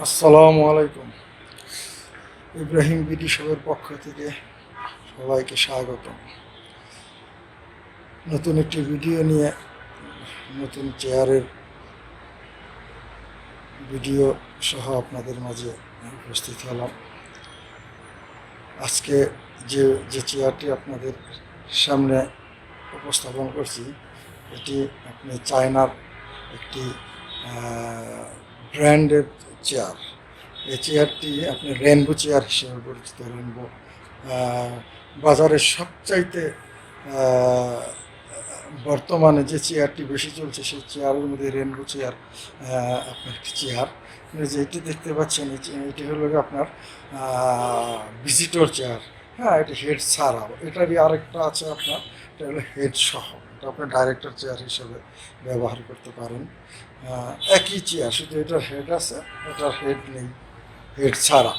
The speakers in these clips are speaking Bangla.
আসসালামু আলাইকুম। ইব্রাহিম বিডি শোয়ের পক্ষ থেকে সবাইকে স্বাগত। নতুন একটি ভিডিও নিয়ে নতুন চেয়ারের ভিডিও সহ আপনাদের মাঝে উপস্থিত হলাম। আজকে যে যে চেয়ারটি আপনাদের সামনে উপস্থাপন করছি, এটি আপনি চায়নার একটি ব্র্যান্ডের চেয়ার। এই চেয়ারটি আপনি রেনবো চেয়ার হিসেবে পরিচিত। রেনবো বাজারের সবচাইতে বর্তমানে যে চেয়ারটি বেশি চলছে সেই চেয়ারের মধ্যে রেনবো চেয়ার আপনার একটি চেয়ার। যেটি দেখতে পাচ্ছেন এটি হলো আপনার ভিজিটর চেয়ার। হ্যাঁ, এটি হেড ছাড়াও এটারই আরেকটা আছে আপনার, এটা হলো হেড সহ। এটা আপনি ডাইরেক্টর চেয়ার হিসেবে ব্যবহার করতে পারেন। একই চেয়ার, শুধু এটার হেড আছে, এটার হেড নেই, হেড ছাড়া।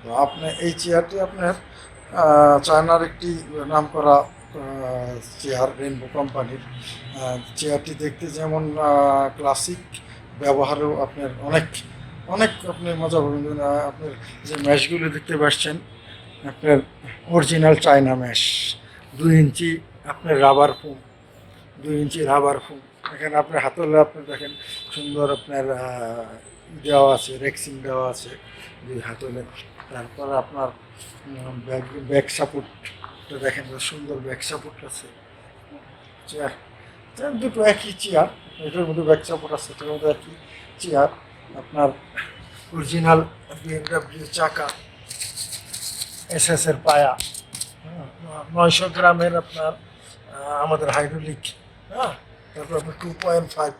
তো আপনি এই চেয়ারটি আপনার চায়নার একটি নামকরা চেয়ার, রেনবো কোম্পানির। চেয়ারটি দেখতে যেমন ক্লাসিক, ব্যবহারেও আপনার অনেক অনেক আপনি মজা পাবেন। আপনার যে ম্যাশগুলো দেখতে পাচ্ছেন, আপনার অরিজিনাল চায়না ম্যাশ, 2 ইঞ্চি আপনার রাবার ফোম, 2 ইঞ্চি রাবার ফোম। এখানে আপনার হাতলে আপনি দেখেন সুন্দর আপনার দেওয়া আছে, রেক্সিং দেওয়া আছে 2 হাতলে। তারপর আপনার ব্যাক সাপোর্টটা দেখেন, সুন্দর ব্যাক সাপোর্ট আছে। চেয়ার দুটো একই চেয়ার, এটার মধ্যে ব্যাক সাপোর্ট আছে, এটার মধ্যে একই চেয়ার। আপনার অরিজিনাল BMW চাকা, SS-এর পায়া, 900 গ্রামের আপনার আমাদের হাইড্রোলিক। হ্যাঁ, তারপর আপনার 2.5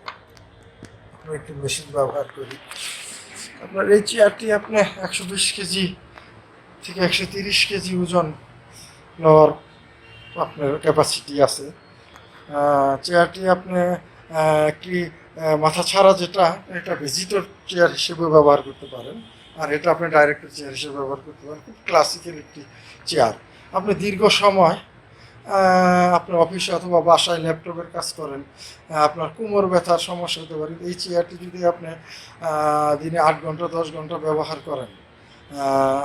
আপনার একটি মেশিন ব্যবহার করি। আপনার এই চেয়ারটি আপনি 120 কেজি থেকে 130 কেজি ওজন নেওয়ার আপনার ক্যাপাসিটি আছে। চেয়ারটি আপনি কি মাথা ছাড়া যেটা, এটা ভিজিটর চেয়ার হিসেবে ব্যবহার করতে পারেন, আর এটা আপনি ডাইরেক্টর চেয়ার হিসেবে ব্যবহার করতে পারেন। খুব ক্লাসিক্যাল একটি চেয়ার। আপনি দীর্ঘ সময় আপনার অফিসে অথবা বাসায় ল্যাপটপের কাজ করেন, আপনার কোমর ব্যথার সমস্যা হতে পারে। এই চেয়ারটি যদি আপনি দিনে 8 ঘন্টা 10 ঘন্টা ব্যবহার করেন,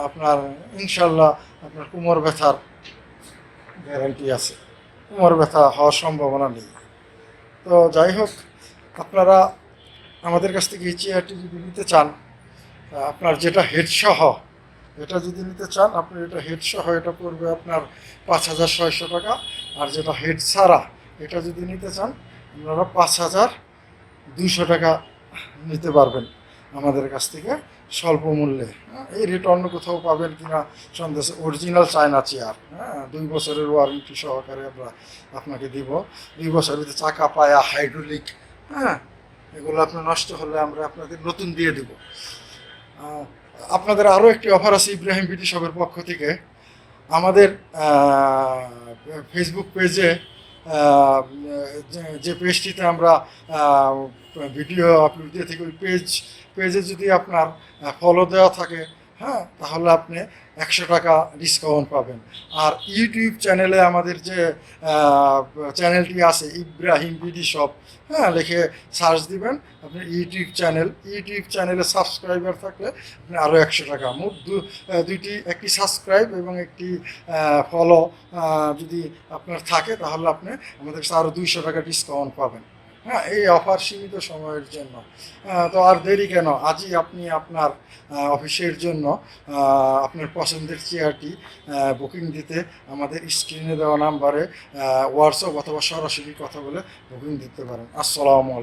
আপনার ইনশাল্লাহ আপনার কোমর ব্যথার গ্যারান্টি আছে, কোমর ব্যথা হওয়ার সম্ভাবনা নেই। তো যাই হোক, আপনারা আমাদের কাছ থেকে এই চেয়ারটি যদি নিতে চান, আপনার যেটা হেড সহ, এটা যদি নিতে চান আপনি, এটা হেড সহ এটা পড়বে আপনার 5,600 টাকা। আর যেটা হেড ছাড়া এটা যদি নিতে চান, আপনারা 5,200 টাকা নিতে পারবেন আমাদের কাছ থেকে স্বল্প মূল্যে। এই রেট অন্য কোথাও পাবেন কিনা সন্দেহ। অরিজিনাল চায়না চেয়ার, 2 বছরের ওয়ারেন্টি সহকারে আমরা আপনাকে দিব। 2 বছরের ভিতরে চাকা পায়া হাইড্রোলিক, এগুলো আপনার নষ্ট হলে আমরা আপনাদের নতুন দিয়ে দেব। আপনাদের আরও একটি অফার আছে ইব্রাহিম বিডি শপের পক্ষ থেকে। আমাদের ফেসবুক পেজে, যে পেজটিতে আমরা ভিডিও আপলোড দিয়ে থাকি, ওই পেজে যদি আপনার ফলো দেওয়া থাকে, তাহলে আপনি 100 টাকা ডিসকাউন্ট পাবেন। আর ইউটিউব চ্যানেলে আমাদের যে চ্যানেলটি আছে ইব্রাহিম বিডি শপ, লিখে সার্চ দিবেন আপনি ইউটিউব চ্যানেলে সাবস্ক্রাইবার থাকলে আপনি আরও 100 টাকা, মোট দুইটি, একটি সাবস্ক্রাইব এবং একটি ফলো যদি আপনার থাকে, তাহলে আপনি আমাদের কাছে আরও 200 টাকা ডিসকাউন্ট পাবেন। এই অফার সীমিত সময়ের জন্য। তো আর দেরি কেন, আজই আপনি আপনার অফিসের জন্য আপনার পছন্দের চেয়ারটি বুকিং দিতে আমাদের স্ক্রিনে দেওয়া নাম্বারে হোয়াটসঅ্যাপ অথবা সরাসরি কথা বলে বুকিং দিতে পারেন। আসসালামু আলাইকুম।